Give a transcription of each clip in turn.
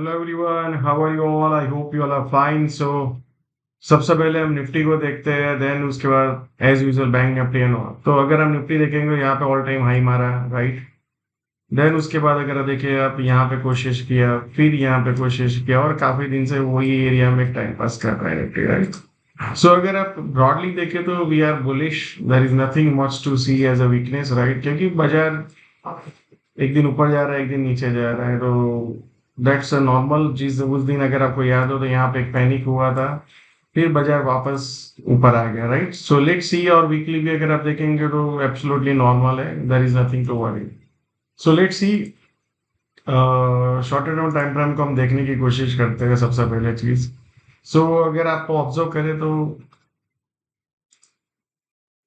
Hello everyone, how are you all? I hope you all are fine. So सबसे पहले हम Nifty को देखते हैं, देन उसके बाद as usual bank Nifty and all. तो अगर हम निफ्टी देखेंगे, यहाँ पे ऑल टाइम हाई मारा, राइट। देन उसके बाद अगर देखिए आप, यहाँ पे कोशिश किया, फिर यहाँ पे कोशिश किया, और काफी दिन से वही एरिया में टाइम पास कर रहा है निफ्टी, राइट। सो अगर आप ब्रॉडली देखें तो we are bullish, there is nothing much to see as a weakness, right. क्योंकि बाजार एक दिन ऊपर जा रहा है, एक दिन नीचे जा रहा है, तो दैट्स अ नॉर्मल चीज। उस दिन अगर आपको याद हो तो यहाँ पे एक पैनिक हुआ था, फिर बाजार वापस ऊपर आ गया, राइट। सो लेट्स सी। और वीकली भी अगर आप देखेंगे तो एब्सोल्युटली नॉर्मल है, there is nothing to worry. So let's see. Short term time frame को हम देखने की कोशिश करते हैं सबसे पहले चीज। सो अगर आपको ऑब्जर्व करें तो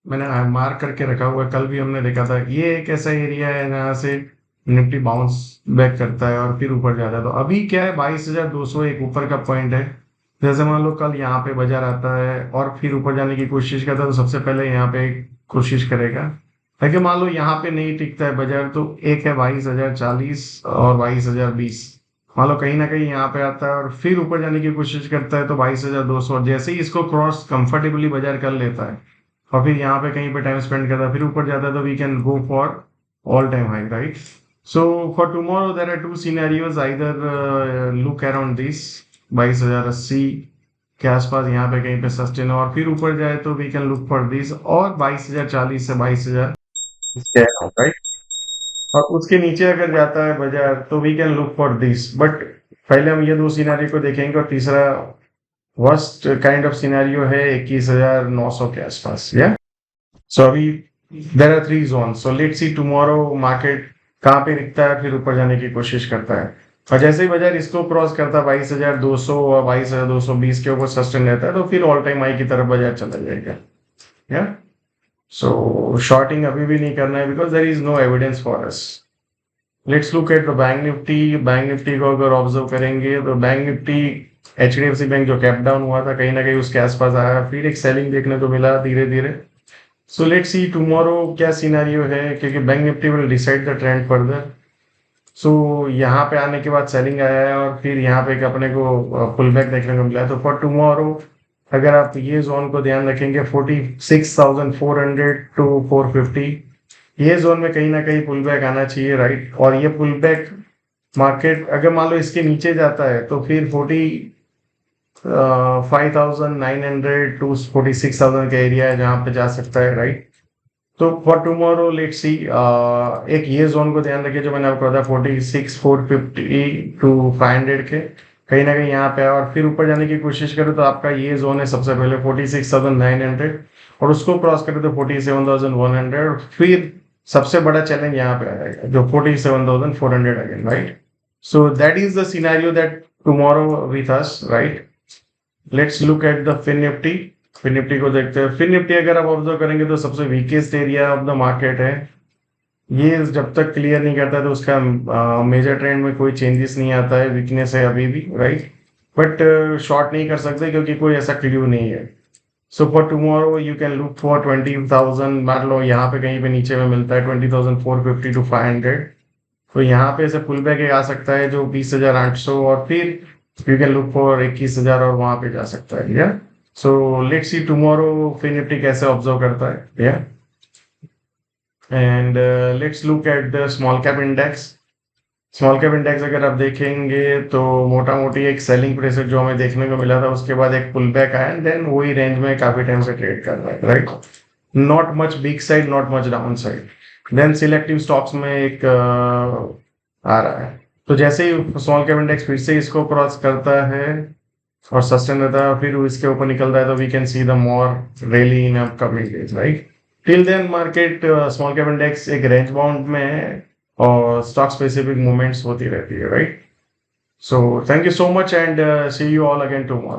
मैंने मार्क करके रखा हुआ है, कल भी हमने देखा था, ये एक ऐसा एरिया है जहाँ से निफ्टी बाउंस बैक करता है और फिर ऊपर जाता है। तो अभी क्या है, 22,200 एक ऊपर का पॉइंट है। जैसे मान लो कल यहाँ पे बाजार आता है और फिर ऊपर जाने की कोशिश करता है, तो सबसे पहले यहाँ पे कोशिश करेगा। लेकिन मान लो यहाँ पे नहीं टिकता है बाजार, तो एक है 22,040 और 22,020। मान लो कहीं ना कहीं यहाँ पे आता है और फिर ऊपर जाने की कोशिश करता है, तो 22,200, और जैसे ही इसको क्रॉस कंफर्टेबली बाजार कर लेता है और फिर यहाँ पे कहीं पे टाइम स्पेंड करता है, फिर ऊपर जाता है, तो we can go for all time high, right. So for tomorrow there are two scenarios, either look around this 22,080 के आसपास यहाँ पे कहीं पे सस्टेन हो और फिर ऊपर जाए, तो we can look for this, और 22,040 से 22,000, राइट। और उसके नीचे अगर जाता है बाजार, तो we can look for this. But पहले हम ये दो सिनेरियो को देखेंगे, और तीसरा वर्स्ट काइंड ऑफ सिनेरियो है 21,900 के आसपास, या। सो अभी there are three zone. So let's see tomorrow market कहाँ पे दिखता है, फिर ऊपर जाने की कोशिश करता है। और जैसे ही बाजार इसको क्रॉस करता है 22,200 और 22,220 के ऊपर सस्टेन रहता है, तो फिर ऑल टाइम हाई की तरफ बाजार चला जाएगा, या। सो शॉर्टिंग अभी भी नहीं करना है, because there is no evidence for us. Let's look at the bank Nifty. Bank Nifty को अगर ऑब्जर्व करेंगे, तो बैंक निफ्टी, HDFC बैंक जो कैप डाउन हुआ था, कहीं ना कहीं उसके आसपास आया, फिर एक सेलिंग देखने को मिला धीरे धीरे। सो लेट्स सी टुमारो क्या सिनेरियो है, क्योंकि bank Nifty will decide the trend further. So यहाँ पे आने के बाद सेलिंग आया है, और फिर यहाँ पे एक अपने को पुल बैक देखने को मिला है। तो फॉर टुमारो अगर आप ये जोन को ध्यान रखेंगे, 46,400 टू 450, ये जोन में कहीं ना कहीं पुल बैक आना चाहिए, राइट। और ये पुल बैक मार्केट अगर मान लो इसके नीचे जाता है, तो फिर 45,900 टू 46,000 का एरिया है जहां पे जा सकता है, राइट। तो फॉर टुमारो लेट्स सी, एक ये जोन को ध्यान रखिए जो मैंने आपको बताया, 46,450 टू 500 के, कहीं ना कहीं यहाँ पे है। और फिर ऊपर जाने की कोशिश करें, तो आपका ये जोन है सबसे पहले 46,900, और उसको क्रॉस करें तो 47,100, फिर सबसे बड़ा चैलेंज यहाँ पे आएगा जो 47,400 again, right. So that is the scenario that tomorrow with us, right. Let's look at the Fin Nifty. Fin Nifty को देखते हैं। फिन निफ्टी अगर आप ऑब्जर्व करेंगे, तो सबसे weakest area of the market है। ये जब तक क्लियर नहीं करता, तो उसका मेजर ट्रेंड में कोई चेंजेस नहीं आता है, वीकनेस है अभी भी, राइट। बट शॉर्ट नहीं कर सकते, क्योंकि कोई ऐसा क्ल्यू नहीं है। सो for tomorrow you can look for 20,000, मान लो यहाँ पे कहीं पे नीचे में मिलता है 20,450 टू 500, तो यहाँ पे से पुल बैक आ सकता है जो 20,800, और फिर यू कैन लुक फॉर 21,000, और वहां पे जा सकता है, yeah. So let's see tomorrow Fin Nifty कैसे ऑब्जर्व करता है, yeah. And let's look at the small cap index. Small cap index अगर आप देखेंगे, तो मोटा मोटी एक सेलिंग प्रेशर जो हमें देखने को मिला था, उसके बाद एक पुल बैक आया, एंड देन वही रेंज में काफी टाइम से ट्रेड कर रहा है, right. Not much big side, not much down side. Then selective stocks में एक आ रहा है। तो जैसे ही स्मॉल कैप इंडेक्स फिर से इसको क्रॉस करता है और सस्टेन रहता है, फिर इसके ऊपर निकलता है, तो we can see the more rally in upcoming days, right. Till then market, small cap index एक रेंज बाउंड में है, और स्टॉक स्पेसिफिक मूवमेंट्स होती रहती है, right. So thank you so much, and see you all again tomorrow.